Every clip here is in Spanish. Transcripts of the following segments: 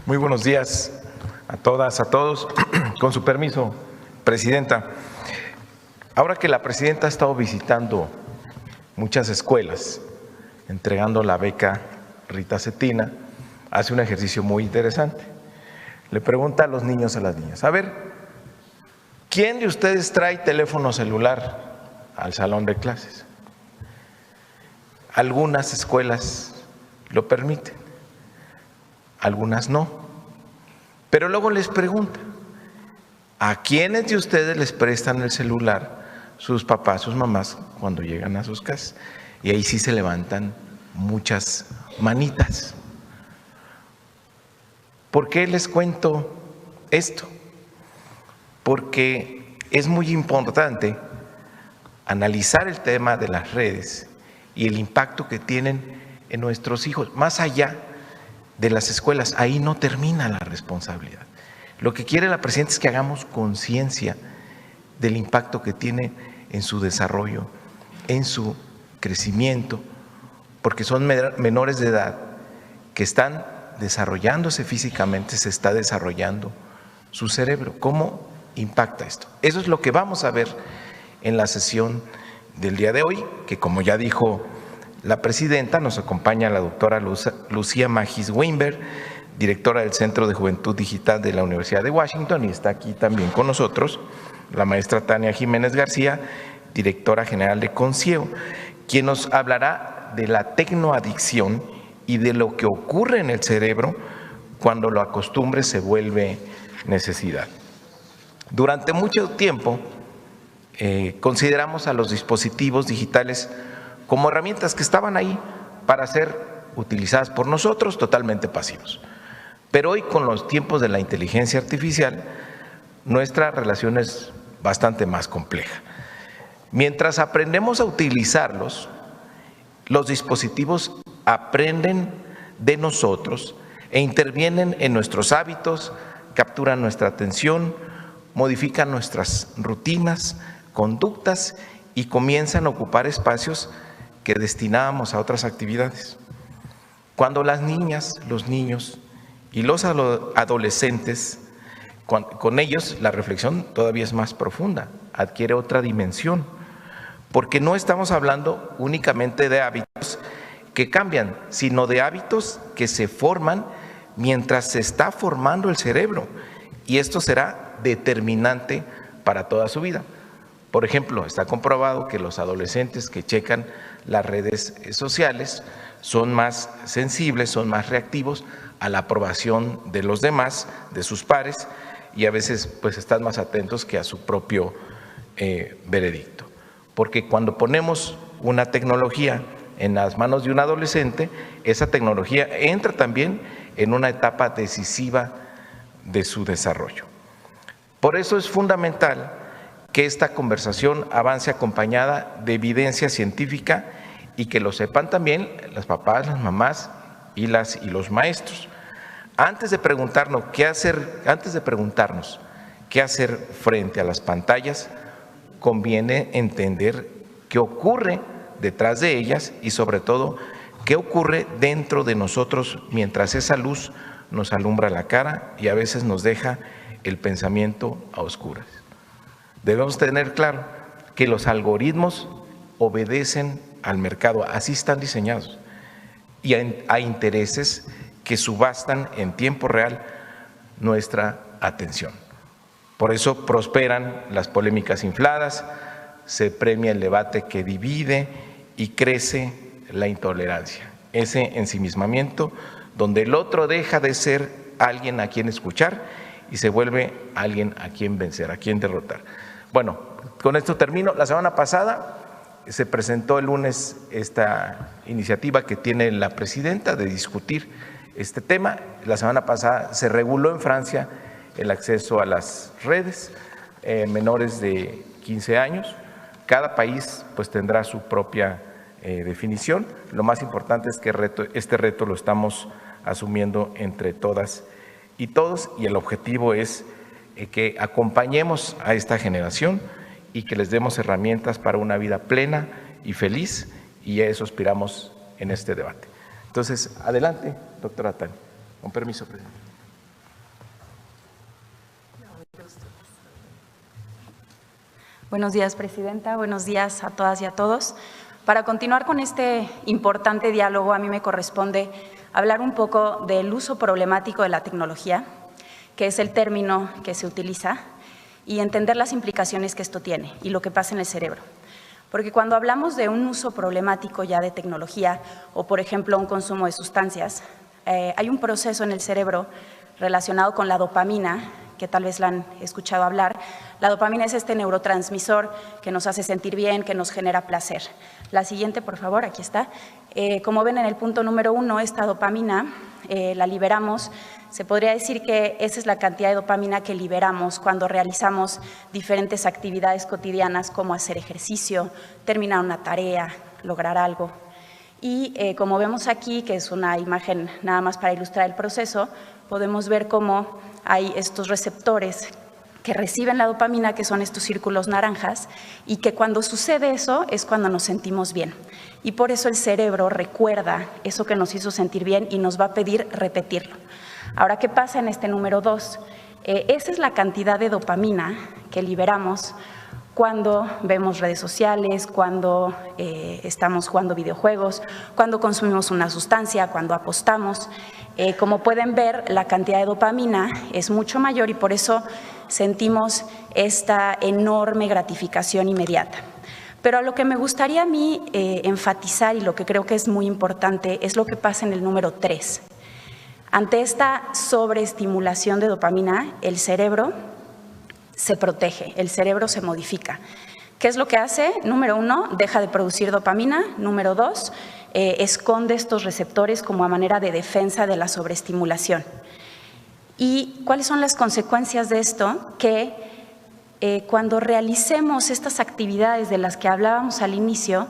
Muy buenos días a todas, a todos. Con su permiso, Presidenta. Ahora que la Presidenta ha estado visitando muchas escuelas, entregando la beca Rita Cetina, hace un ejercicio muy interesante. Le pregunta a los niños y a las niñas, a ver, ¿quién de ustedes trae teléfono celular al salón de clases? Algunas escuelas lo permiten, algunas no. Pero luego les pregunta, ¿a quiénes de ustedes les prestan el celular sus papás, sus mamás cuando llegan a sus casas? Y ahí sí se levantan muchas manitas. ¿Por qué les cuento esto? Porque es muy importante analizar el tema de las redes y el impacto que tienen en nuestros hijos, más allá de las escuelas. Ahí no termina la responsabilidad. Lo que quiere la Presidenta es que hagamos conciencia del impacto que tiene en su desarrollo, en su crecimiento, porque son menores de edad que están desarrollándose físicamente, se está desarrollando su cerebro. ¿Cómo impacta esto? Eso es lo que vamos a ver en la sesión del día de hoy, que como ya dijo la Presidenta, nos acompaña la doctora Lucía Magis Weinberg, directora del Centro de Juventud Digital de la Universidad de Washington, y está aquí también con nosotros la maestra Tania Jiménez García, directora general de Concieo, quien nos hablará de la tecnoadicción y de lo que ocurre en el cerebro cuando la costumbre se vuelve necesidad. Durante mucho tiempo consideramos a los dispositivos digitales como herramientas que estaban ahí para ser utilizadas por nosotros, totalmente pasivos. Pero hoy, con los tiempos de la inteligencia artificial, nuestra relación es bastante más compleja. Mientras aprendemos a utilizarlos, los dispositivos aprenden de nosotros e intervienen en nuestros hábitos, capturan nuestra atención, modifican nuestras rutinas, conductas y comienzan a ocupar espacios que destinábamos a otras actividades. Cuando las niñas, los niños y los adolescentes, con ellos la reflexión todavía es más profunda, adquiere otra dimensión, porque no estamos hablando únicamente de hábitos que cambian, sino de hábitos que se forman mientras se está formando el cerebro, y esto será determinante para toda su vida. Por ejemplo, está comprobado que los adolescentes que checan las redes sociales son más sensibles, son más reactivos a la aprobación de los demás, de sus pares, y a veces pues están más atentos que a su propio veredicto. Porque cuando ponemos una tecnología en las manos de un adolescente, esa tecnología entra también en una etapa decisiva de su desarrollo. Por eso es fundamental que esta conversación avance acompañada de evidencia científica y que lo sepan también los papás, las mamás y los maestros. Antes de preguntarnos qué hacer frente a las pantallas, conviene entender qué ocurre detrás de ellas y sobre todo qué ocurre dentro de nosotros mientras esa luz nos alumbra la cara y a veces nos deja el pensamiento a oscuras. Debemos tener claro que los algoritmos obedecen al mercado, así están diseñados, y a intereses que subastan en tiempo real nuestra atención. Por eso prosperan las polémicas infladas, se premia el debate que divide y crece la intolerancia, ese ensimismamiento donde el otro deja de ser alguien a quien escuchar y se vuelve alguien a quien vencer, a quien derrotar. Bueno, con esto termino. La semana pasada se presentó el lunes esta iniciativa que tiene la Presidenta de discutir este tema. La semana pasada se reguló en Francia el acceso a las redes, menores de 15 años. Cada país pues tendrá su propia definición. Lo más importante es que este reto lo estamos asumiendo entre todas y todos, y el objetivo es que acompañemos a esta generación y que les demos herramientas para una vida plena y feliz, y a eso aspiramos en este debate. Entonces, adelante, doctora Tania. Con permiso, presidente. Buenos días, Presidenta. Buenos días a todas y a todos. Para continuar con este importante diálogo, a mí me corresponde hablar un poco del uso problemático de la tecnología, que es el término que se utiliza, y entender las implicaciones que esto tiene y lo que pasa en el cerebro. Porque cuando hablamos de un uso problemático ya de tecnología o, por ejemplo, un consumo de sustancias, hay un proceso en el cerebro relacionado con la dopamina, que tal vez la han escuchado hablar. La dopamina es este neurotransmisor que nos hace sentir bien, que nos genera placer. La siguiente, por favor, aquí está. Como ven en el punto número 1, esta dopamina la liberamos. Se podría decir que esa es la cantidad de dopamina que liberamos cuando realizamos diferentes actividades cotidianas como hacer ejercicio, terminar una tarea, lograr algo. Y como vemos aquí, que es una imagen nada más para ilustrar el proceso, podemos ver cómo hay estos receptores que reciben la dopamina, que son estos círculos naranjas, y que cuando sucede eso es cuando nos sentimos bien. Y por eso el cerebro recuerda eso que nos hizo sentir bien y nos va a pedir repetirlo. Ahora, ¿qué pasa en este número 2? Esa es la cantidad de dopamina que liberamos cuando vemos redes sociales, cuando estamos jugando videojuegos, cuando consumimos una sustancia, cuando apostamos. Como pueden ver, la cantidad de dopamina es mucho mayor y por eso sentimos esta enorme gratificación inmediata. Pero a lo que me gustaría a mí enfatizar y lo que creo que es muy importante es lo que pasa en el número 3. Ante esta sobreestimulación de dopamina, el cerebro se protege, el cerebro se modifica. ¿Qué es lo que hace? Número 1, deja de producir dopamina. Número 2, esconde estos receptores como a manera de defensa de la sobreestimulación. ¿Y cuáles son las consecuencias de esto? Que cuando realicemos estas actividades de las que hablábamos al inicio,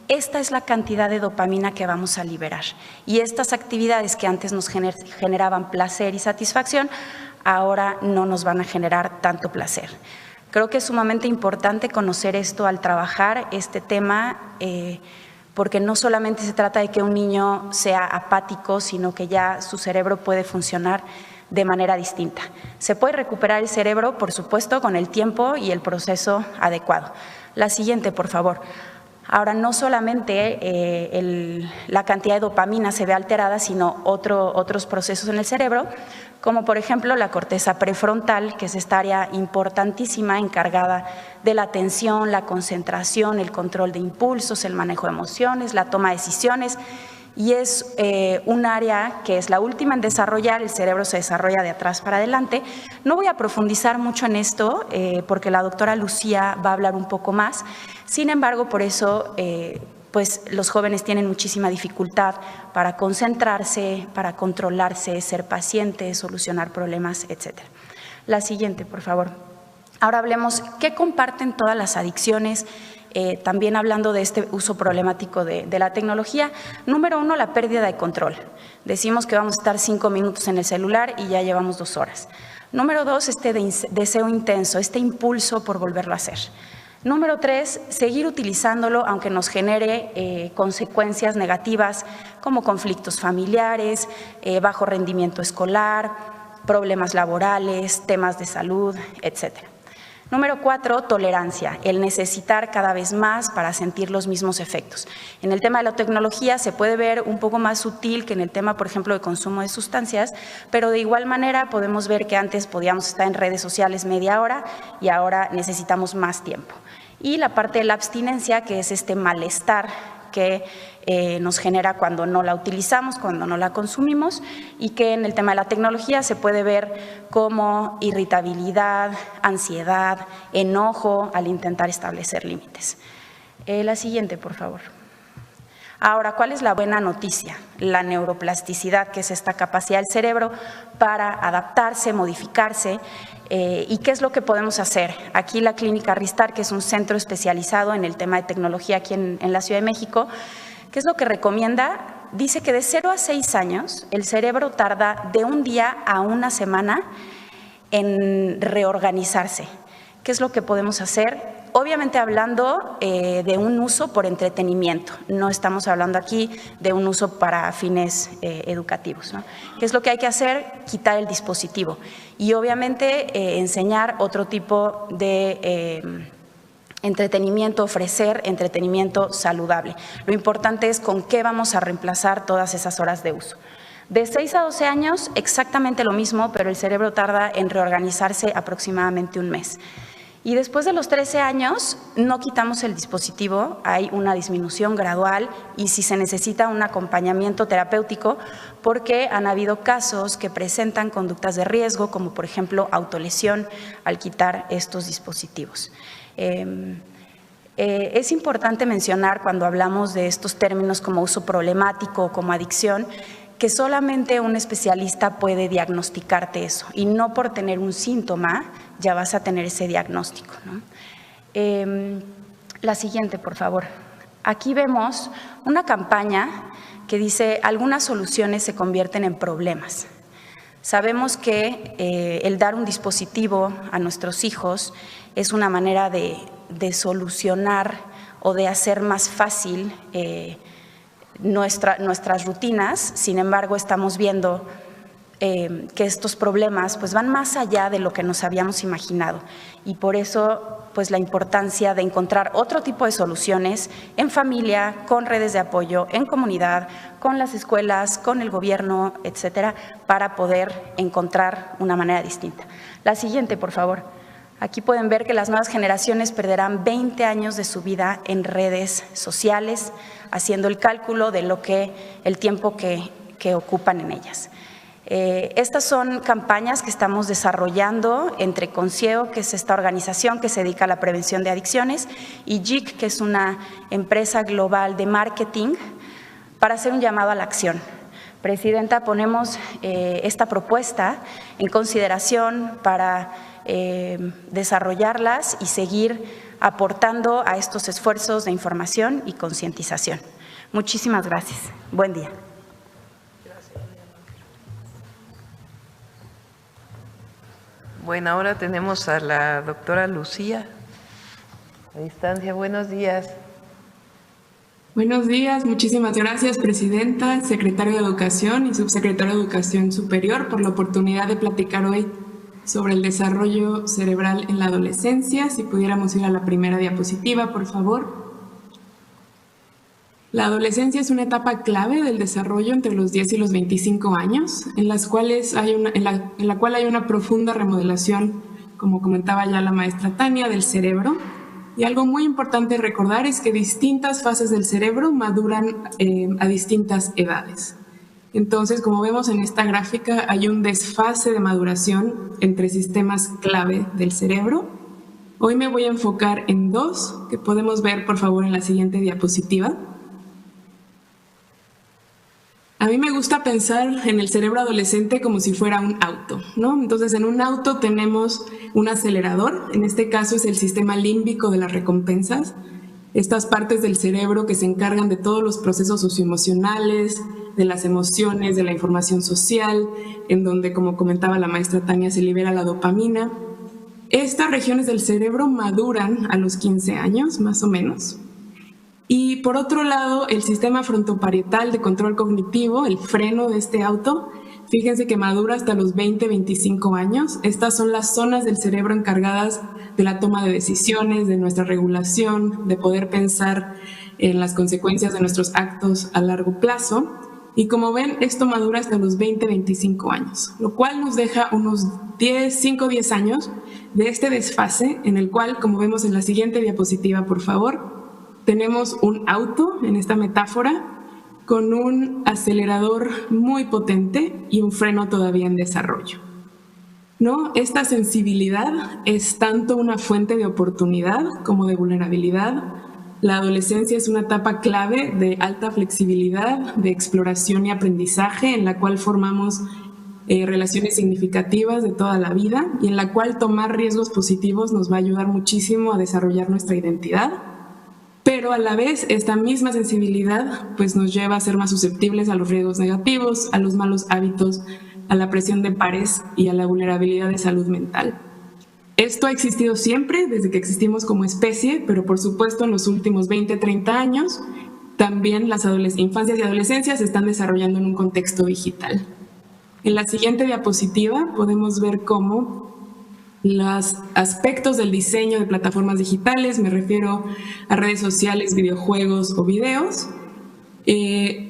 esta es la cantidad de dopamina que vamos a liberar. Y estas actividades que antes nos generaban placer y satisfacción, ahora no nos van a generar tanto placer. Creo que es sumamente importante conocer esto al trabajar este tema, porque no solamente se trata de que un niño sea apático, sino que ya su cerebro puede funcionar de manera distinta. Se puede recuperar el cerebro, por supuesto, con el tiempo y el proceso adecuado. La siguiente, por favor. Ahora, no solamente la cantidad de dopamina se ve alterada, sino otros procesos en el cerebro, como por ejemplo la corteza prefrontal, que es esta área importantísima encargada de la atención, la concentración, el control de impulsos, el manejo de emociones, la toma de decisiones, y es un área que es la última en desarrollar. El cerebro se desarrolla de atrás para adelante. No voy a profundizar mucho en esto porque la doctora Lucía va a hablar un poco más. Sin embargo, por eso pues los jóvenes tienen muchísima dificultad para concentrarse, para controlarse, ser pacientes, solucionar problemas, etc. La siguiente, por favor. Ahora hablemos qué comparten todas las adicciones. También hablando de este uso problemático de la tecnología. Número 1, la pérdida de control. Decimos que vamos a estar 5 minutos en el celular y ya llevamos 2 horas. Número 2, este deseo intenso, este impulso por volverlo a hacer. Número 3, seguir utilizándolo aunque nos genere consecuencias negativas como conflictos familiares, bajo rendimiento escolar, problemas laborales, temas de salud, etcétera. Número 4, tolerancia, el necesitar cada vez más para sentir los mismos efectos. En el tema de la tecnología se puede ver un poco más sutil que en el tema, por ejemplo, de consumo de sustancias, pero de igual manera podemos ver que antes podíamos estar en redes sociales media hora y ahora necesitamos más tiempo. Y la parte de la abstinencia, que es este malestar que nos genera cuando no la utilizamos, cuando no la consumimos, y que en el tema de la tecnología se puede ver como irritabilidad, ansiedad, enojo al intentar establecer límites. La siguiente, por favor. Ahora, ¿cuál es la buena noticia? La neuroplasticidad, que es esta capacidad del cerebro para adaptarse, modificarse. ¿Y qué es lo que podemos hacer? Aquí la Clínica Ristar, que es un centro especializado en el tema de tecnología aquí en la Ciudad de México, ¿qué es lo que recomienda? Dice que de 0 a 6 años el cerebro tarda de un día a una semana en reorganizarse. ¿Qué es lo que podemos hacer? Obviamente hablando de un uso por entretenimiento, no estamos hablando aquí de un uso para fines educativos, ¿no? ¿Qué es lo que hay que hacer? Quitar el dispositivo y obviamente enseñar otro tipo de entretenimiento, ofrecer entretenimiento saludable. Lo importante es con qué vamos a reemplazar todas esas horas de uso. De 6 a 12 años, exactamente lo mismo, pero el cerebro tarda en reorganizarse aproximadamente un mes. Y después de los 13 años, no quitamos el dispositivo, hay una disminución gradual y si se necesita un acompañamiento terapéutico, porque han habido casos que presentan conductas de riesgo, como por ejemplo autolesión al quitar estos dispositivos. Es importante mencionar cuando hablamos de estos términos como uso problemático o como adicción, que solamente un especialista puede diagnosticarte eso y no por tener un síntoma ya vas a tener ese diagnóstico, ¿no? La siguiente, por favor. Aquí vemos una campaña que dice algunas soluciones se convierten en problemas. Sabemos que el dar un dispositivo a nuestros hijos es una manera de solucionar o de hacer más fácil nuestras rutinas. Sin embargo, estamos viendo que estos problemas pues, van más allá de lo que nos habíamos imaginado y por eso pues, la importancia de encontrar otro tipo de soluciones en familia, con redes de apoyo, en comunidad, con las escuelas, con el gobierno, etcétera, para poder encontrar una manera distinta. La siguiente, por favor. Aquí pueden ver que las nuevas generaciones perderán 20 años de su vida en redes sociales, haciendo el cálculo de el tiempo que ocupan en ellas. Estas son campañas que estamos desarrollando entre Concieo, que es esta organización que se dedica a la prevención de adicciones, y JIC, que es una empresa global de marketing, para hacer un llamado a la acción. Presidenta, ponemos esta propuesta en consideración para desarrollarlas y seguir aportando a estos esfuerzos de información y concientización. Muchísimas gracias. Buen día. Bueno, ahora tenemos a la doctora Lucía a distancia. Buenos días. Buenos días, muchísimas gracias, Presidenta, Secretario de Educación y Subsecretario de Educación Superior por la oportunidad de platicar hoy sobre el desarrollo cerebral en la adolescencia. Si pudiéramos ir a la primera diapositiva, por favor. La adolescencia es una etapa clave del desarrollo entre los 10 y los 25 años, en la cual hay una profunda remodelación, como comentaba ya la maestra Tania, del cerebro. Y algo muy importante recordar es que distintas fases del cerebro maduran a distintas edades. Entonces, como vemos en esta gráfica, hay un desfase de maduración entre sistemas clave del cerebro. Hoy me voy a enfocar en dos, que podemos ver, por favor, en la siguiente diapositiva. A mí me gusta pensar en el cerebro adolescente como si fuera un auto, ¿no? Entonces, en un auto tenemos un acelerador, en este caso es el sistema límbico de las recompensas, estas partes del cerebro que se encargan de todos los procesos socioemocionales, de las emociones, de la información social, en donde, como comentaba la maestra Tania, se libera la dopamina. Estas regiones del cerebro maduran a los 15 años, más o menos. Y por otro lado, el sistema frontoparietal de control cognitivo, el freno de este auto, fíjense que madura hasta los 20-25 años. Estas son las zonas del cerebro encargadas de la toma de decisiones, de nuestra regulación, de poder pensar en las consecuencias de nuestros actos a largo plazo. Y como ven, esto madura hasta los 20-25 años, lo cual nos deja unos 5-10 años de este desfase en el cual, como vemos en la siguiente diapositiva, por favor, tenemos un auto, en esta metáfora, con un acelerador muy potente y un freno todavía en desarrollo, ¿no? Esta sensibilidad es tanto una fuente de oportunidad como de vulnerabilidad. La adolescencia es una etapa clave de alta flexibilidad, de exploración y aprendizaje, en la cual formamos relaciones significativas de toda la vida y en la cual tomar riesgos positivos nos va a ayudar muchísimo a desarrollar nuestra identidad. Pero a la vez esta misma sensibilidad pues, nos lleva a ser más susceptibles a los riesgos negativos, a los malos hábitos, a la presión de pares y a la vulnerabilidad de salud mental. Esto ha existido siempre, desde que existimos como especie, pero por supuesto en los últimos 20-30 años también las infancias y adolescencias se están desarrollando en un contexto digital. En la siguiente diapositiva podemos ver cómo Los aspectos del diseño de plataformas digitales, me refiero a redes sociales, videojuegos o videos,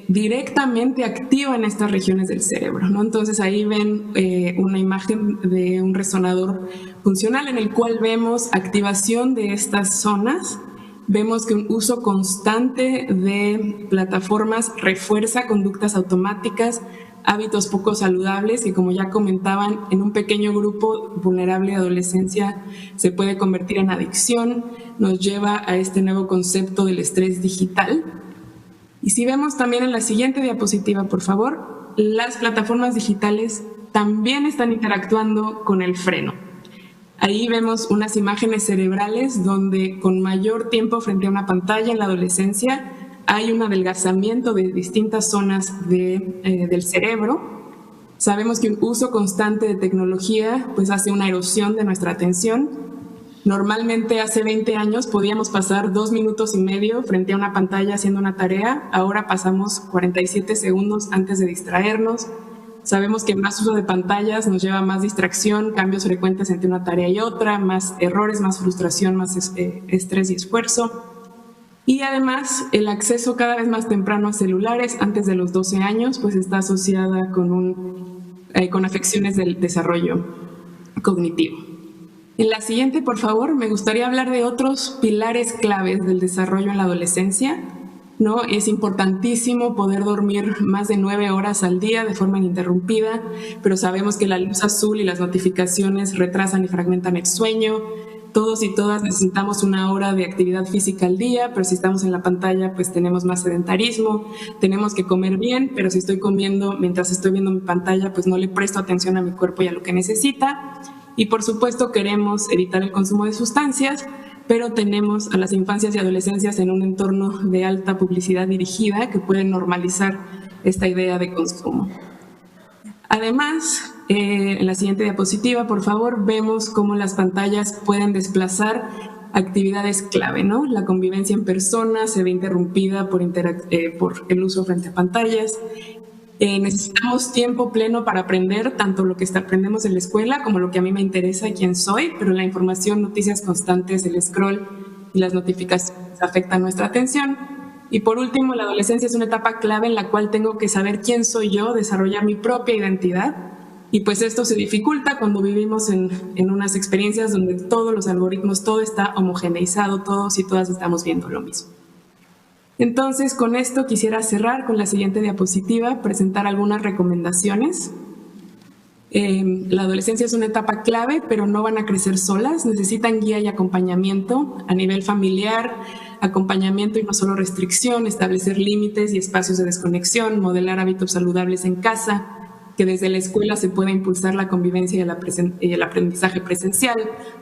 directamente activan estas regiones del cerebro, ¿no? Entonces ahí ven una imagen de un resonador funcional en el cual vemos activación de estas zonas. Vemos que un uso constante de plataformas refuerza conductas automáticas, hábitos poco saludables y, como ya comentaban, en un pequeño grupo vulnerable de adolescencia se puede convertir en adicción, nos lleva a este nuevo concepto del estrés digital. Y si vemos también en la siguiente diapositiva, por favor, las plataformas digitales también están interactuando con el freno. Ahí vemos unas imágenes cerebrales donde con mayor tiempo frente a una pantalla en la adolescencia hay un adelgazamiento de distintas zonas del cerebro. Sabemos que un uso constante de tecnología pues hace una erosión de nuestra atención. Normalmente hace 20 años podíamos pasar 2 minutos y medio frente a una pantalla haciendo una tarea, ahora pasamos 47 segundos antes de distraernos. Sabemos que más uso de pantallas nos lleva a más distracción, cambios frecuentes entre una tarea y otra, más errores, más frustración, más estrés y esfuerzo. Y además, el acceso cada vez más temprano a celulares, antes de los 12 años, pues está asociada con afecciones del desarrollo cognitivo. En la siguiente, por favor, me gustaría hablar de otros pilares claves del desarrollo en la adolescencia, ¿no? Es importantísimo poder dormir más de 9 horas al día de forma ininterrumpida, pero sabemos que la luz azul y las notificaciones retrasan y fragmentan el sueño. Todos y todas necesitamos 1 hora de actividad física al día, pero si estamos en la pantalla, pues tenemos más sedentarismo. Tenemos que comer bien, pero si estoy comiendo mientras estoy viendo mi pantalla, pues no le presto atención a mi cuerpo y a lo que necesita. Y por supuesto queremos evitar el consumo de sustancias, pero tenemos a las infancias y adolescencias en un entorno de alta publicidad dirigida que puede normalizar esta idea de consumo. Además, en la siguiente diapositiva, por favor, vemos cómo las pantallas pueden desplazar actividades clave, ¿no? La convivencia en persona se ve interrumpida por el uso frente a pantallas. Necesitamos tiempo pleno para aprender tanto lo que aprendemos en la escuela como lo que a mí me interesa y quién soy, pero la información, noticias constantes, el scroll y las notificaciones afectan nuestra atención. Y por último, la adolescencia es una etapa clave en la cual tengo que saber quién soy yo, desarrollar mi propia identidad, y pues esto se dificulta cuando vivimos en unas experiencias donde todos los algoritmos, todo está homogeneizado, todos y todas estamos viendo lo mismo. Entonces, con esto quisiera cerrar con la siguiente diapositiva, presentar algunas recomendaciones. La adolescencia es una etapa clave, pero no van a crecer solas, necesitan guía y acompañamiento a nivel familiar, acompañamiento y no solo restricción, establecer límites y espacios de desconexión, modelar hábitos saludables en casa, que desde la escuela se pueda impulsar la convivencia y el aprendizaje presencial,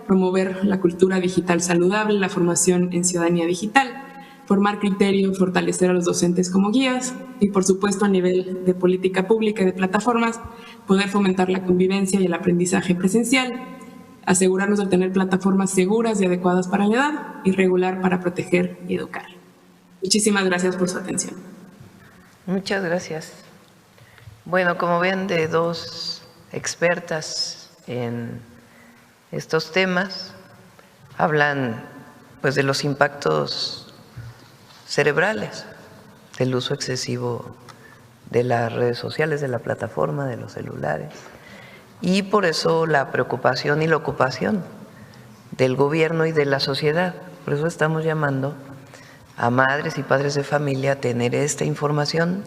promover la cultura digital saludable, la formación en ciudadanía digital, formar criterios, fortalecer a los docentes como guías y, por supuesto, a nivel de política pública y de plataformas, poder fomentar la convivencia y el aprendizaje presencial, asegurarnos de tener plataformas seguras y adecuadas para la edad y regular para proteger y educar. Muchísimas gracias por su atención. Muchas gracias. Bueno, como ven, de dos expertas en estos temas, hablan pues de los impactos cerebrales del uso excesivo de las redes sociales, de la plataforma, de los celulares, y por eso la preocupación y la ocupación del gobierno y de la sociedad. Por eso estamos llamando a madres y padres de familia a tener esta información.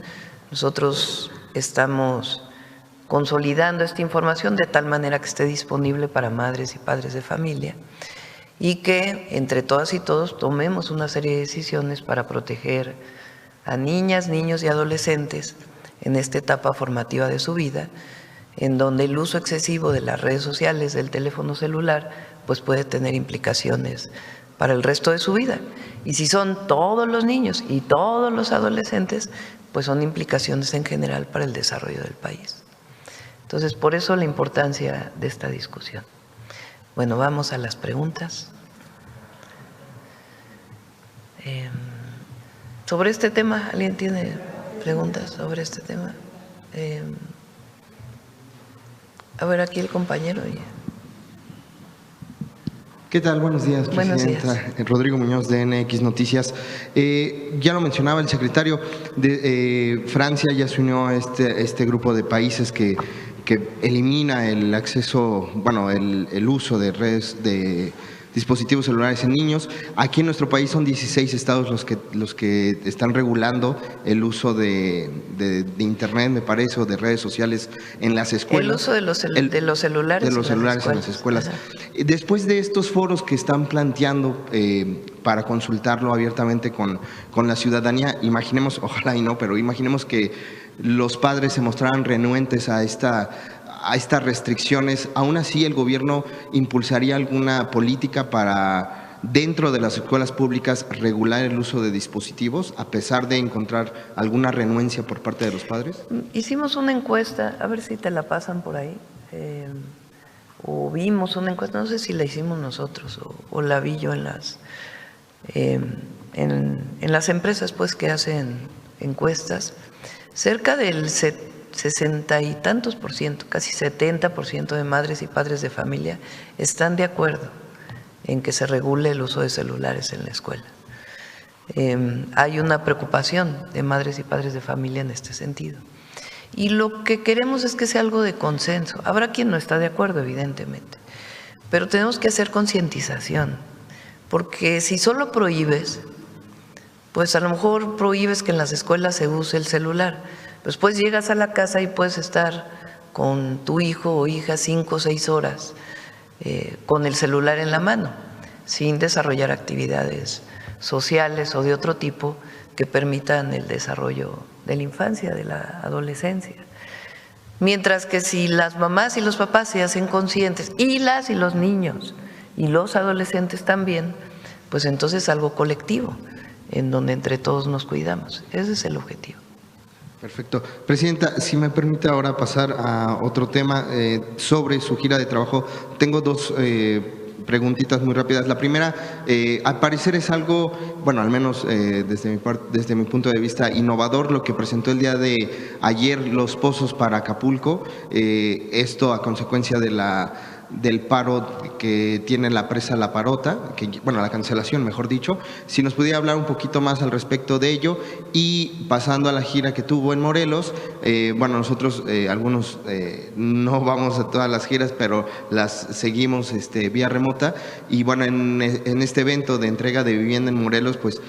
Nosotros estamos consolidando esta información de tal manera que esté disponible para madres y padres de familia y que entre todas y todos tomemos una serie de decisiones para proteger a niñas, niños y adolescentes en esta etapa formativa de su vida, en donde el uso excesivo de las redes sociales, del teléfono celular, pues puede tener implicaciones para el resto de su vida. Y si son todos los niños y todos los adolescentes, pues son implicaciones en general para el desarrollo del país. Entonces, por eso la importancia de esta discusión. Bueno, vamos a las preguntas. Sobre este tema, ¿alguien tiene preguntas sobre este tema? A ver, aquí el compañero. ¿Qué tal? Buenos días, Presidenta. Buenos días. Rodrigo Muñoz, de NX Noticias. Ya lo mencionaba el secretario, Francia ya se unió a este grupo de países que elimina el acceso, bueno, el uso de redes, de dispositivos celulares en niños. Aquí en nuestro país son 16 estados los que están regulando el uso de Internet, me parece, o de redes sociales en las escuelas. El uso de los celulares. De los celulares en las escuelas. Ajá. Después de estos foros que están planteando para consultarlo abiertamente con la ciudadanía, imaginemos, ojalá y no, pero imaginemos que los padres se mostraran renuentes a estas restricciones. Aún así, ¿el gobierno impulsaría alguna política para, dentro de las escuelas públicas, regular el uso de dispositivos, a pesar de encontrar alguna renuencia por parte de los padres? Hicimos una encuesta, a ver si te la pasan por ahí, o vimos una encuesta, no sé si la hicimos nosotros o la vi yo en las empresas pues que hacen encuestas. Cerca del 60 y tantos por ciento, casi 70% de madres y padres de familia están de acuerdo en que se regule el uso de celulares en la escuela. Hay una preocupación de madres y padres de familia en este sentido. Y lo que queremos es que sea algo de consenso. Habrá quien no está de acuerdo, evidentemente, pero tenemos que hacer concientización, porque si solo prohíbes, pues a lo mejor prohíbes que en las escuelas se use el celular. Después llegas a la casa y puedes estar con tu hijo o hija 5 o 6 horas con el celular en la mano, sin desarrollar actividades sociales o de otro tipo que permitan el desarrollo de la infancia, de la adolescencia. Mientras que si las mamás y los papás se hacen conscientes, y los niños y los adolescentes también, pues entonces es algo colectivo, en donde entre todos nos cuidamos. Ese es el objetivo. Perfecto. Presidenta, si me permite ahora pasar a otro tema sobre su gira de trabajo. Tengo dos preguntitas muy rápidas. La primera, al parecer es algo, bueno, al menos desde mi punto de vista, innovador lo que presentó el día de ayer los pozos para Acapulco. Esto a consecuencia del paro que tiene la presa La Parota, la cancelación, mejor dicho. Si nos pudiera hablar un poquito más al respecto de ello. Y pasando a la gira que tuvo en Morelos, nosotros algunos no vamos a todas las giras, pero las seguimos vía remota. Y bueno, en este evento de entrega de vivienda en Morelos, pues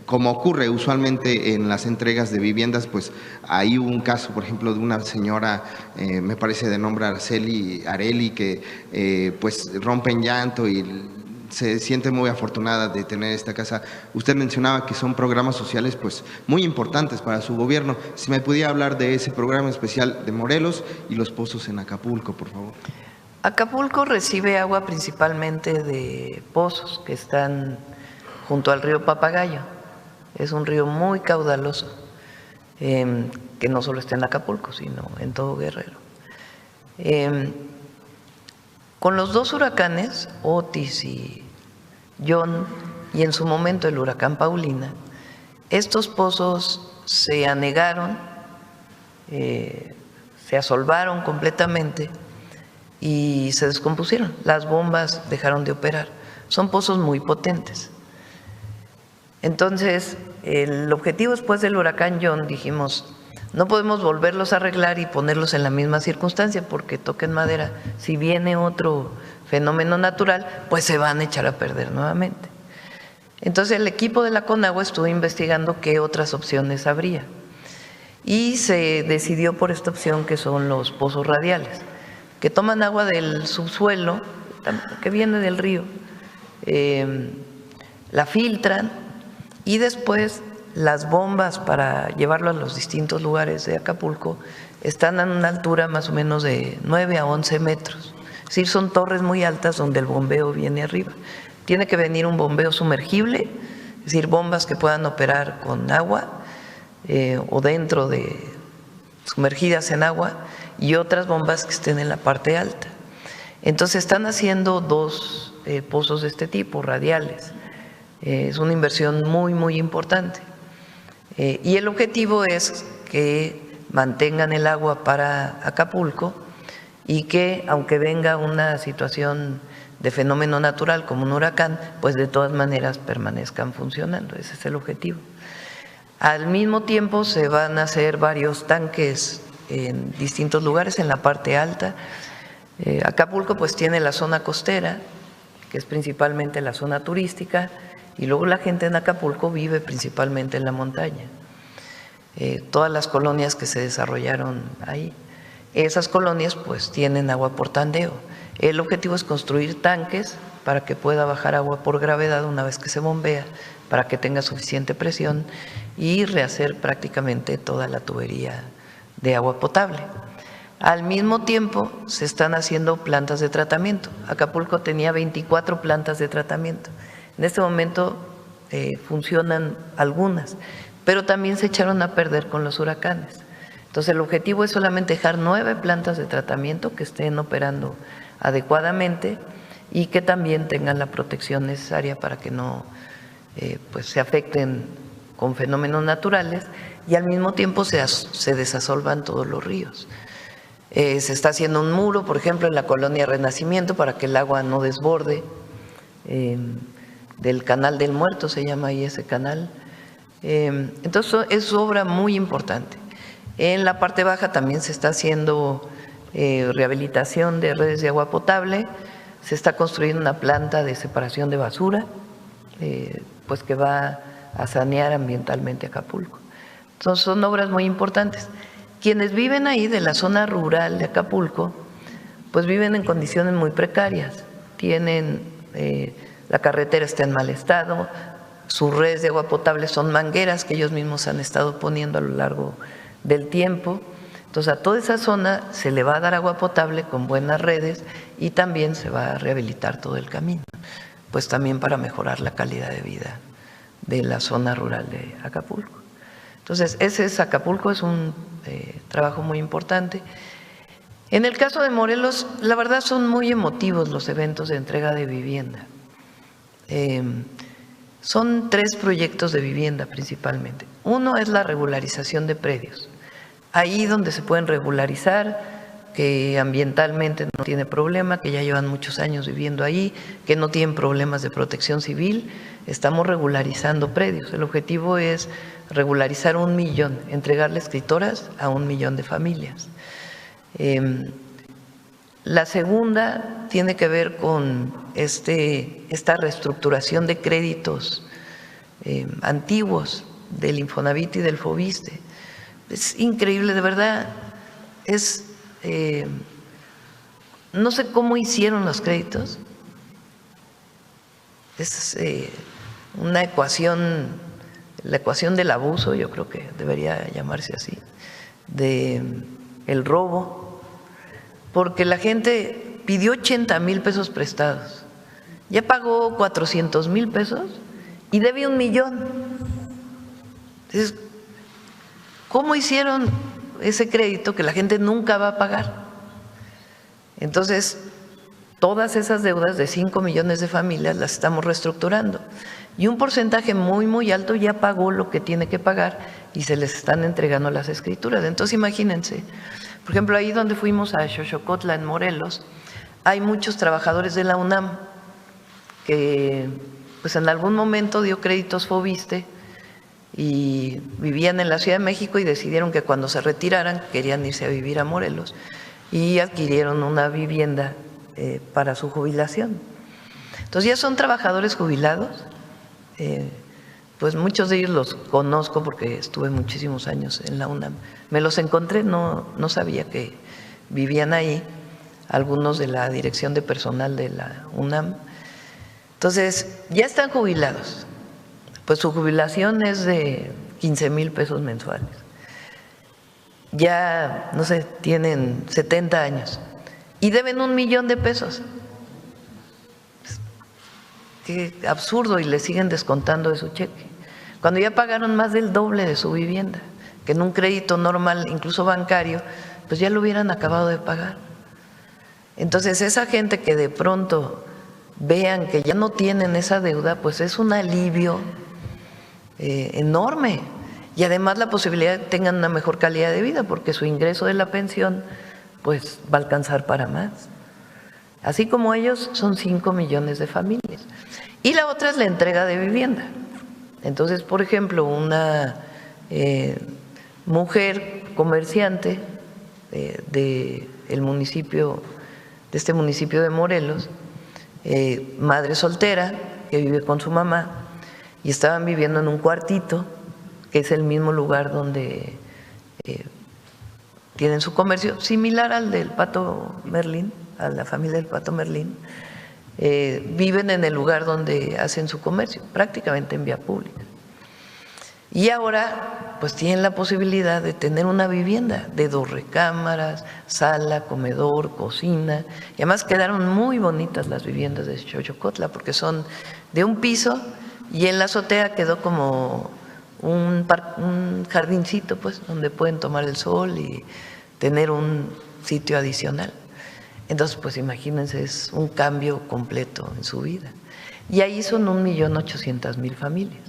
como ocurre usualmente en las entregas de viviendas, pues ahí hubo un caso, por ejemplo, de una señora, me parece de nombre Areli, que pues rompe en llanto y se siente muy afortunada de tener esta casa. Usted mencionaba que son programas sociales pues muy importantes para su gobierno. Si me pudiera hablar de ese programa especial de Morelos y los pozos en Acapulco, por favor. Acapulco recibe agua principalmente de pozos que están junto al río Papagayo. Es un río muy caudaloso, que no solo está en Acapulco, sino en todo Guerrero. Con los 2 huracanes, Otis y John, y en su momento el huracán Paulina, estos pozos se anegaron, se asolvaron completamente y se descompusieron. Las bombas dejaron de operar. Son pozos muy potentes. Entonces, el objetivo después del huracán John, dijimos, no podemos volverlos a arreglar y ponerlos en la misma circunstancia, porque toquen madera, si viene otro fenómeno natural, pues se van a echar a perder nuevamente. Entonces el equipo de la Conagua estuvo investigando qué otras opciones habría y se decidió por esta opción, que son los pozos radiales, que toman agua del subsuelo, que viene del río, la filtran, y después las bombas para llevarlo a los distintos lugares de Acapulco están a una altura más o menos de 9 a 11 metros. Es decir, son torres muy altas donde el bombeo viene arriba. Tiene que venir un bombeo sumergible, es decir, bombas que puedan operar con agua o dentro de, sumergidas en agua, y otras bombas que estén en la parte alta. Entonces están haciendo 2 pozos de este tipo, radiales. Es una inversión muy, muy importante. Y el objetivo es que mantengan el agua para Acapulco y que aunque venga una situación de fenómeno natural como un huracán, pues de todas maneras permanezcan funcionando. Ese es el objetivo. Al mismo tiempo se van a hacer varios tanques en distintos lugares en la parte alta. Acapulco pues tiene la zona costera, que es principalmente la zona turística, y luego la gente en Acapulco vive principalmente en la montaña. Todas las colonias que se desarrollaron ahí, esas colonias pues tienen agua por tandeo. El objetivo es construir tanques para que pueda bajar agua por gravedad una vez que se bombea, para que tenga suficiente presión y rehacer prácticamente toda la tubería de agua potable. Al mismo tiempo se están haciendo plantas de tratamiento. Acapulco tenía 24 plantas de tratamiento. En este momento funcionan algunas, pero también se echaron a perder con los huracanes. Entonces el objetivo es solamente dejar 9 plantas de tratamiento que estén operando adecuadamente y que también tengan la protección necesaria para que no pues se afecten con fenómenos naturales y al mismo tiempo se desasolvan todos los ríos. Se está haciendo un muro, por ejemplo, en la colonia Renacimiento para que el agua no desborde, del Canal del Muerto se llama ahí ese canal. Entonces es obra muy importante. En la parte baja también se está haciendo rehabilitación de redes de agua potable, se está construyendo una planta de separación de basura, pues que va a sanear ambientalmente Acapulco. Entonces son obras muy importantes. Quienes viven ahí de la zona rural de Acapulco, pues viven en condiciones muy precarias. Tienen, la carretera está en mal estado, sus redes de agua potable son mangueras que ellos mismos han estado poniendo a lo largo del tiempo. Entonces a toda esa zona se le va a dar agua potable con buenas redes y también se va a rehabilitar todo el camino, pues también para mejorar la calidad de vida de la zona rural de Acapulco. Entonces, ese es Acapulco, es un trabajo muy importante. En el caso de Morelos, la verdad son muy emotivos los eventos de entrega de vivienda. Son 3 proyectos de vivienda principalmente. Uno es la regularización de predios. Ahí donde se pueden regularizar, que ambientalmente no tiene problema, que ya llevan muchos años viviendo ahí, que no tienen problemas de protección civil, estamos regularizando predios. El objetivo es regularizar 1 millón, entregarle escritoras a 1 millón de familias. La segunda tiene que ver con esta reestructuración de créditos antiguos del Infonavit y del Fobiste. Es increíble, de verdad, no sé cómo hicieron los créditos. Es una ecuación, la ecuación del abuso, yo creo que debería llamarse así, del robo, porque la gente pidió 80,000 pesos prestados, ya pagó 400,000 pesos y debe 1 millón. Entonces, ¿cómo hicieron ese crédito que la gente nunca va a pagar? Entonces, todas esas deudas de 5 millones de familias las estamos reestructurando y un porcentaje muy, muy alto ya pagó lo que tiene que pagar y se les están entregando las escrituras. Entonces, imagínense, por ejemplo, ahí donde fuimos a Xochocotla, en Morelos, hay muchos trabajadores de la UNAM que pues en algún momento dio créditos Fobiste y vivían en la Ciudad de México y decidieron que cuando se retiraran querían irse a vivir a Morelos y adquirieron una vivienda para su jubilación. Entonces ya son trabajadores jubilados, pues muchos de ellos los conozco porque estuve muchísimos años en la UNAM. Me los encontré, no sabía que vivían ahí, algunos de la dirección de personal de la UNAM. Entonces ya están jubilados, pues su jubilación es de 15,000 pesos mensuales. Ya, no sé, tienen 70 años y deben 1 millón de pesos. Qué absurdo, y le siguen descontando de su cheque, cuando ya pagaron más del doble de su vivienda, que en un crédito normal, incluso bancario, pues ya lo hubieran acabado de pagar. Entonces esa gente que de pronto vean que ya no tienen esa deuda, pues es un alivio enorme, y además la posibilidad de que tengan una mejor calidad de vida, porque su ingreso de la pensión pues va a alcanzar para más. Así como ellos, son 5 millones de familias. Y la otra es la entrega de vivienda. Entonces, por ejemplo, una mujer comerciante de este municipio de Morelos, madre soltera que vive con su mamá, y estaban viviendo en un cuartito, que es el mismo lugar donde tienen su comercio, similar al del Pato Merlín, a la familia del Pato Merlín. Viven en el lugar donde hacen su comercio, prácticamente en vía pública. Y ahora pues tienen la posibilidad de tener una vivienda de 2 recámaras, sala, comedor, cocina, y además quedaron muy bonitas las viviendas de Xochocotla porque son de un piso y en la azotea quedó como un jardincito, pues, donde pueden tomar el sol y tener un sitio adicional. Entonces, pues imagínense, es un cambio completo en su vida. Y ahí son 1.800.000 familias,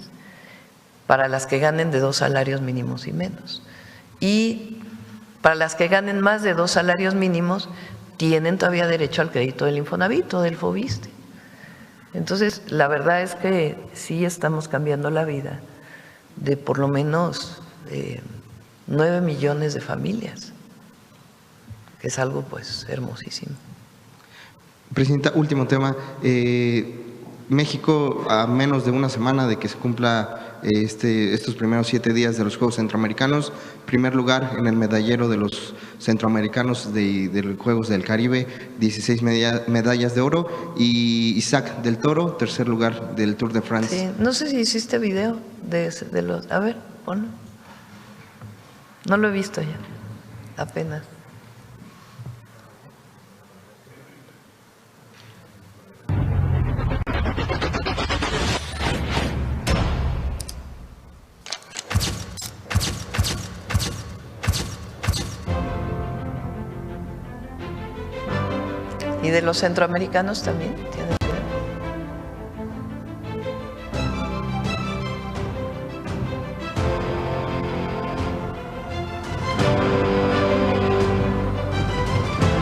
para las que ganen de 2 salarios mínimos y menos. Y para las que ganen más de 2 salarios mínimos, tienen todavía derecho al crédito del Infonavit o del Fobiste. Entonces, la verdad es que sí estamos cambiando la vida de por lo menos 9 millones de familias, que es algo pues hermosísimo. Presidenta, último tema. México, a menos de una semana de que se cumpla estos primeros 7 días de los Juegos Centroamericanos, primer lugar en el medallero de los centroamericanos de los Juegos del Caribe, 16 medallas de oro, y Isaac del Toro, tercer lugar del Tour de France. Sí, no sé si hiciste video de los… A ver, ponlo. No lo he visto ya, apenas. ¿Y de los centroamericanos también? ¿Tienes idea?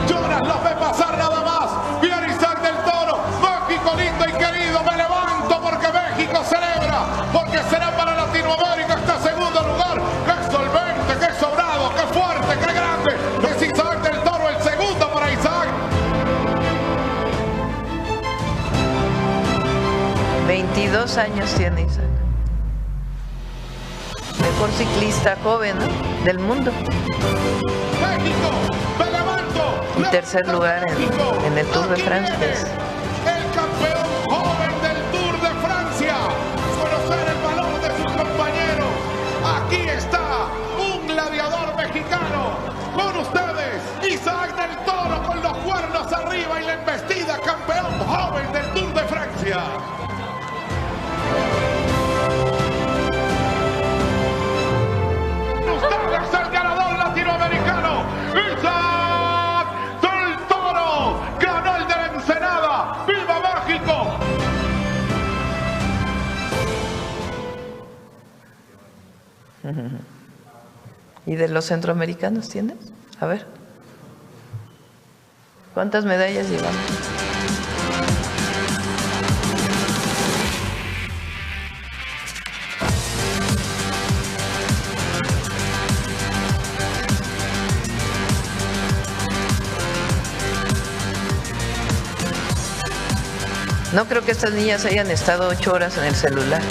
Jonas los ve pasar nada más. Viene Isaac del Toro. México lindo y querido. Me levanto porque México celebra. Porque será para Latinoamérica este segundo lugar. ¡Qué solvente, qué sobrado, qué fuerte, qué grande! Es Isaac del Toro, el segundo para Isaac. 22 años tiene Isaac. Mejor ciclista joven, ¿no?, del mundo. México, me levanto. Y tercer lugar en el Tour de Francia. El campeón joven del Tour de Francia. Conocer el valor de sus compañeros. Aquí está un gladiador mexicano. Con ustedes, Isaac del Toro con los cuernos arriba y la embestida, campeón joven del Tour de Francia. Ustedes el ganador latinoamericano, Isaac del Toro, ganó el de la Ensenada. ¡Viva México! ¿Y de los centroamericanos tienes? A ver. ¿Cuántas medallas llevamos? No creo que estas niñas hayan estado 8 horas en el celular.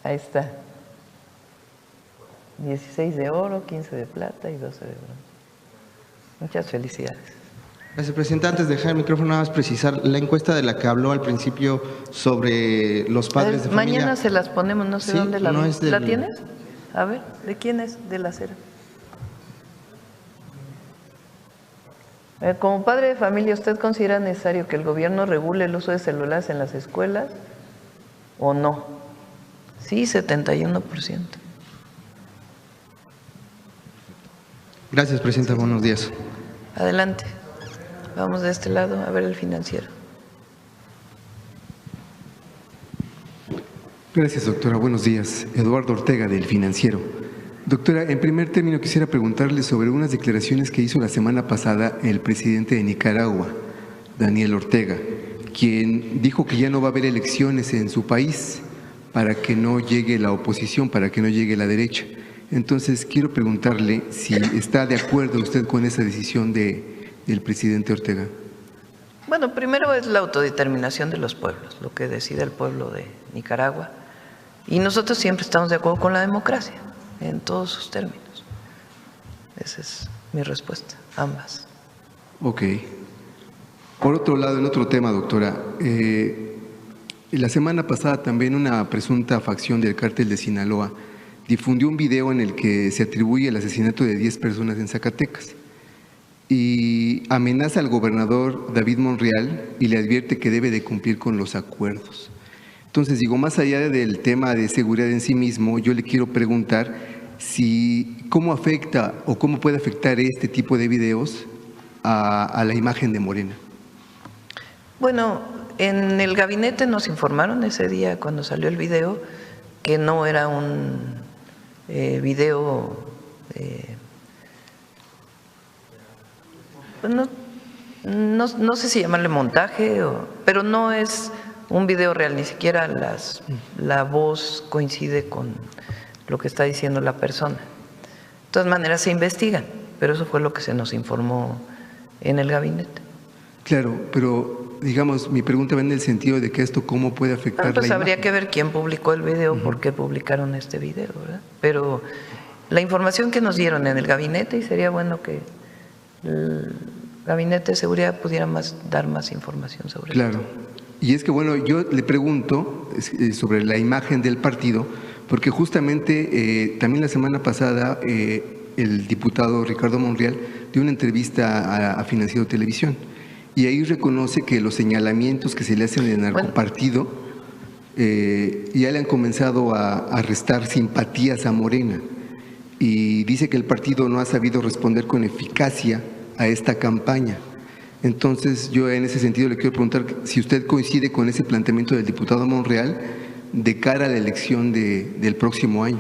Ahí está. 16 de oro, 15 de plata y 12 de bronce. Muchas felicidades. Gracias, presidenta. Antes de dejar el micrófono, nada más precisar la encuesta de la que habló al principio sobre los padres de familia. Mañana se las ponemos, no sé Sí, dónde la no vi. es del... ¿La tienes? A ver, ¿de quién es? De la Cera. Como padre de familia, ¿usted considera necesario que el gobierno regule el uso de celulares en las escuelas o no? Sí, 71%. Gracias, presidenta. Buenos días. Adelante. Vamos de este lado a ver el financiero. Gracias, doctora. Buenos días. Eduardo Ortega, del Financiero. Doctora, en primer término quisiera preguntarle sobre unas declaraciones que hizo la semana pasada el presidente de Nicaragua, Daniel Ortega, quien dijo que ya no va a haber elecciones en su país para que no llegue la oposición, para que no llegue la derecha. Entonces, quiero preguntarle si está de acuerdo usted con esa decisión del presidente Ortega. Bueno, primero es la autodeterminación de los pueblos, lo que decide el pueblo de Nicaragua. Y nosotros siempre estamos de acuerdo con la democracia, en todos sus términos. Esa es mi respuesta, ambas. Ok. Por otro lado, en otro tema, doctora, la semana pasada también una presunta facción del cártel de Sinaloa difundió un video en el que se atribuye el asesinato de 10 personas en Zacatecas y amenaza al gobernador David Monreal y le advierte que debe de cumplir con los acuerdos. Entonces, digo, más allá del tema de seguridad en sí mismo, yo le quiero preguntar si cómo afecta o cómo puede afectar este tipo de videos a la imagen de Morena. Bueno, en el gabinete nos informaron ese día cuando salió el video que no era un video, pues no sé si llamarle montaje, pero no es un video real, ni siquiera la voz coincide con lo que está diciendo la persona. De todas maneras se investigan, pero eso fue lo que se nos informó en el gabinete. Claro, pero digamos, mi pregunta va en el sentido de que esto cómo puede afectar pues la habría imagen. que ver quién publicó el video, por qué publicaron este video, ¿verdad? Pero la información que nos dieron en el gabinete, y sería bueno que el gabinete de seguridad pudiera dar más información sobre Claro. esto. Y es que, bueno, yo le pregunto sobre la imagen del partido, porque justamente también la semana pasada el diputado Ricardo Monreal dio una entrevista a Financiero Televisión y ahí reconoce que los señalamientos que se le hacen de narcopartido ya le han comenzado a restar simpatías a Morena y dice que el partido no ha sabido responder con eficacia a esta campaña. Entonces, yo en ese sentido le quiero preguntar si usted coincide con ese planteamiento del diputado Monreal de cara a la elección del próximo año.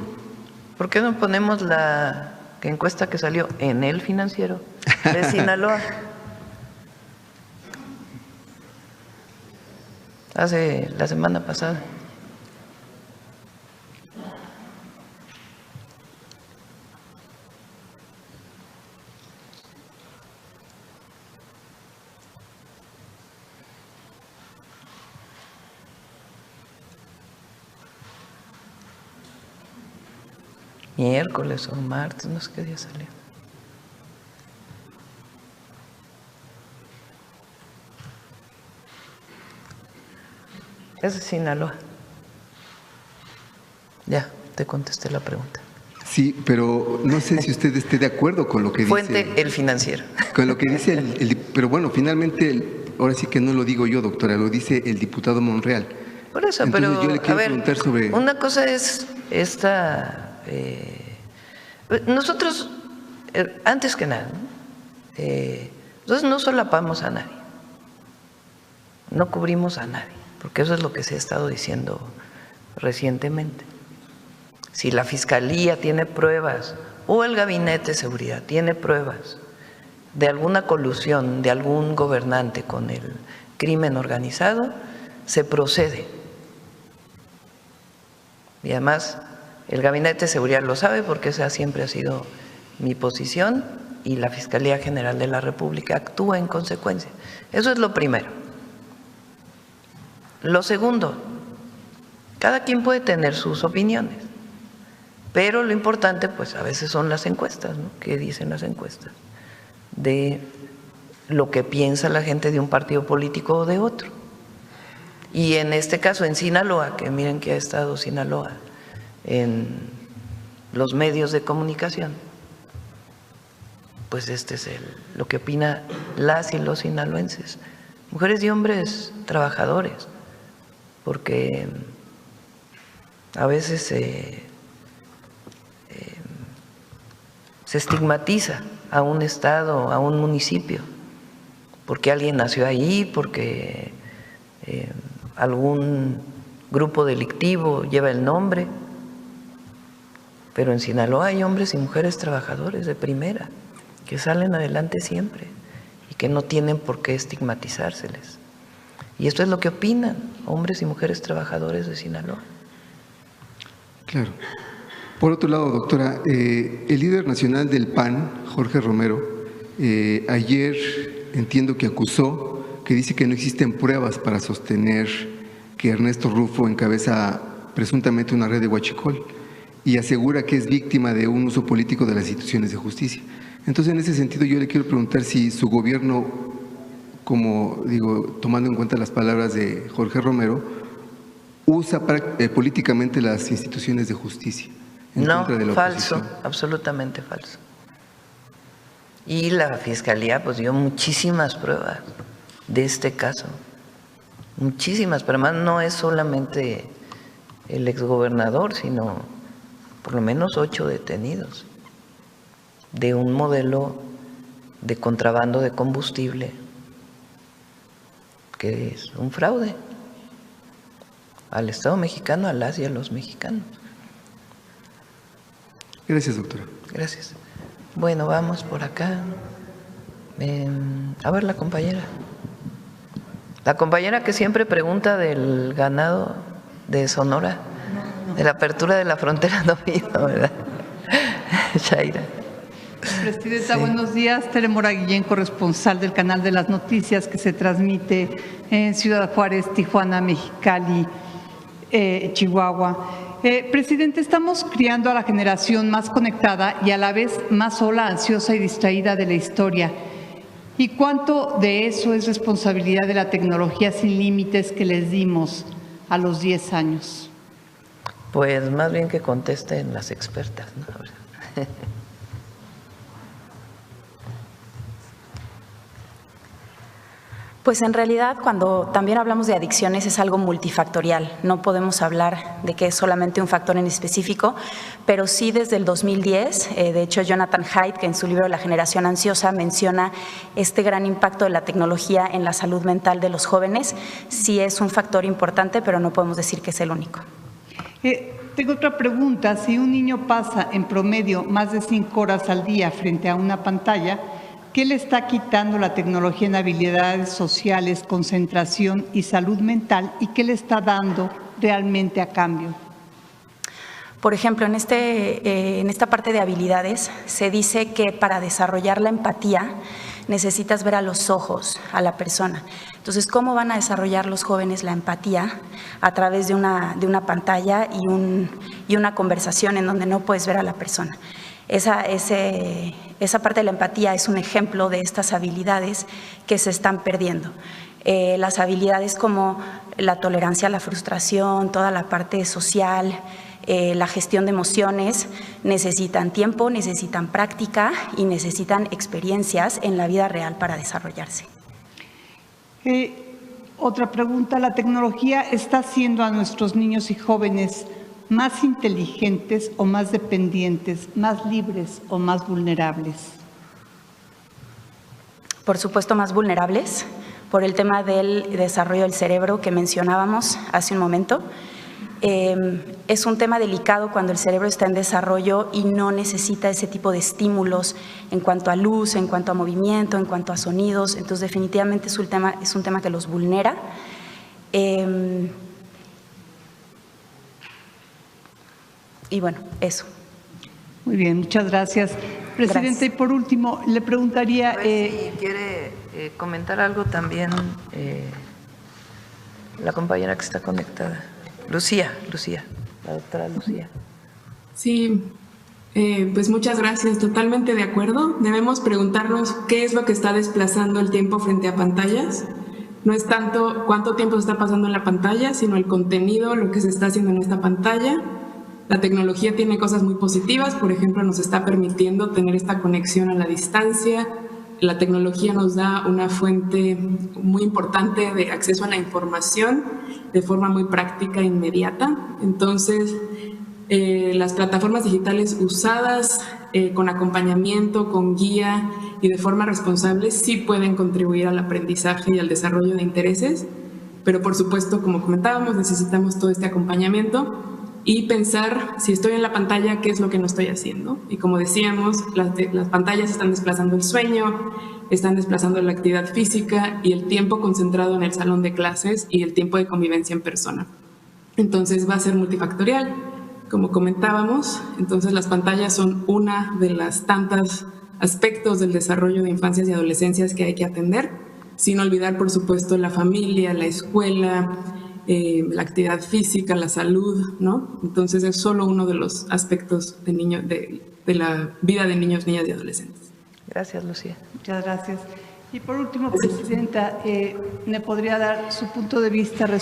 ¿Por qué no ponemos la encuesta que salió en el Financiero de Sinaloa? Hace la semana pasada. Miércoles o martes, no sé qué día salió. Es de Sinaloa. Ya, te contesté la pregunta. Sí, pero no sé si usted esté de acuerdo con lo que Fuente, dice. el Financiero. Con lo que dice pero bueno, finalmente, ahora sí que no lo digo yo, doctora, lo dice el diputado Monreal. Por eso, Entonces, pero yo le quiero a ver, preguntar sobre... una cosa es esta... nosotros, antes que nada, nosotros no solapamos a nadie, no cubrimos a nadie, porque eso es lo que se ha estado diciendo recientemente. Si la Fiscalía tiene pruebas o el Gabinete de Seguridad tiene pruebas de alguna colusión de algún gobernante con el crimen organizado, se procede. Y además, el Gabinete de Seguridad lo sabe porque esa siempre ha sido mi posición y la Fiscalía General de la República actúa en consecuencia. Eso es lo primero. Lo segundo, Cada quien puede tener sus opiniones, pero lo importante pues a veces son las encuestas, ¿no? ¿Qué dicen las encuestas? De lo que piensa la gente de un partido político o de otro. Y en este caso en Sinaloa, que miren que ha estado Sinaloa en los medios de comunicación, pues este es lo que opina las y los sinaloenses, mujeres y hombres trabajadores, porque a veces se estigmatiza a un estado, a un municipio, porque alguien nació ahí, porque algún grupo delictivo lleva el nombre, pero en Sinaloa hay hombres y mujeres trabajadores de primera, que salen adelante siempre y que no tienen por qué estigmatizárseles. Y esto es lo que opinan hombres y mujeres trabajadores de Sinaloa. Claro. Por otro lado, doctora, el líder nacional del PAN, Jorge Romero, ayer entiendo que acusó, que dice que no existen pruebas para sostener que Ernesto Rufo encabeza presuntamente una red de huachicol y asegura que es víctima de un uso político de las instituciones de justicia. Entonces, en ese sentido, yo le quiero preguntar si su gobierno, como digo, tomando en cuenta las palabras de Jorge Romero, usa políticamente las instituciones de justicia. No, falso, absolutamente falso. Y la Fiscalía pues dio muchísimas pruebas de este caso, muchísimas, pero además no es solamente el exgobernador, sino por lo menos 8 detenidos de un modelo de contrabando de combustible que es un fraude al Estado mexicano, a las y a los mexicanos. Gracias, doctora. Gracias. Bueno, vamos por acá. A ver, la compañera. La compañera que siempre pregunta del ganado de Sonora, de la apertura de la frontera, no vino, ¿verdad? Shaira. Presidenta, sí. Buenos días. Tere Mora Guillén, corresponsal del Canal de las Noticias, que se transmite en Ciudad Juárez, Tijuana, Mexicali, Chihuahua. Presidente, estamos criando a la generación más conectada y a la vez más sola, ansiosa y distraída de la historia. ¿Y cuánto de eso es responsabilidad de la tecnología sin límites que les dimos a los 10 años? Pues más bien que contesten las expertas, ¿no? Pues en realidad cuando también hablamos de adicciones es algo multifactorial, no podemos hablar de que es solamente un factor en específico, pero sí desde el 2010, de hecho Jonathan Haidt, que en su libro La generación ansiosa menciona este gran impacto de la tecnología en la salud mental de los jóvenes, sí es un factor importante, pero no podemos decir que es el único. Tengo otra pregunta, si un niño pasa en promedio más de 5 horas al día frente a una pantalla, ¿qué le está quitando la tecnología en habilidades sociales, concentración y salud mental? ¿Y qué le está dando realmente a cambio? Por ejemplo, en esta parte de habilidades se dice que para desarrollar la empatía necesitas ver a los ojos a la persona. Entonces, ¿cómo van a desarrollar los jóvenes la empatía? A través de una pantalla y una conversación en donde no puedes ver a la persona. Esa parte de la empatía es un ejemplo de estas habilidades que se están perdiendo. Las habilidades como la tolerancia a la frustración, toda la parte social, la gestión de emociones, necesitan tiempo, necesitan práctica y necesitan experiencias en la vida real para desarrollarse. Otra pregunta, ¿la tecnología está haciendo a nuestros niños y jóvenes más inteligentes o más dependientes, más libres o más vulnerables? Por supuesto, más vulnerables, por el tema del desarrollo del cerebro que mencionábamos hace un momento. Es un tema delicado cuando el cerebro está en desarrollo y no necesita ese tipo de estímulos en cuanto a luz, en cuanto a movimiento, en cuanto a sonidos. Entonces, definitivamente es un tema que los vulnera. Y bueno, eso. Muy bien, muchas gracias. Presidente, gracias. Y por último, le preguntaría… si quiere comentar algo también la compañera que está conectada. Lucía, la doctora Lucía. Sí, pues muchas gracias, totalmente de acuerdo. Debemos preguntarnos qué es lo que está desplazando el tiempo frente a pantallas. No es tanto cuánto tiempo se está pasando en la pantalla, sino el contenido, lo que se está haciendo en esta pantalla. La tecnología tiene cosas muy positivas, por ejemplo, nos está permitiendo tener esta conexión a la distancia. La tecnología nos da una fuente muy importante de acceso a la información de forma muy práctica e inmediata. Entonces, las plataformas digitales usadas con acompañamiento, con guía y de forma responsable sí pueden contribuir al aprendizaje y al desarrollo de intereses, pero por supuesto, como comentábamos, necesitamos todo este acompañamiento y pensar si estoy en la pantalla, qué es lo que no estoy haciendo. Y como decíamos, las pantallas están desplazando el sueño, están desplazando la actividad física y el tiempo concentrado en el salón de clases y el tiempo de convivencia en persona. Entonces va a ser multifactorial. Como comentábamos, entonces las pantallas son una de las tantas aspectos del desarrollo de infancias y adolescencias que hay que atender, sin olvidar, por supuesto, la familia, la escuela, la actividad física, la salud, ¿no? Entonces es solo uno de los aspectos de la vida de niños, niñas y adolescentes. Gracias, Lucía. Muchas gracias. Y por último, Presidenta, ¿me podría dar su punto de vista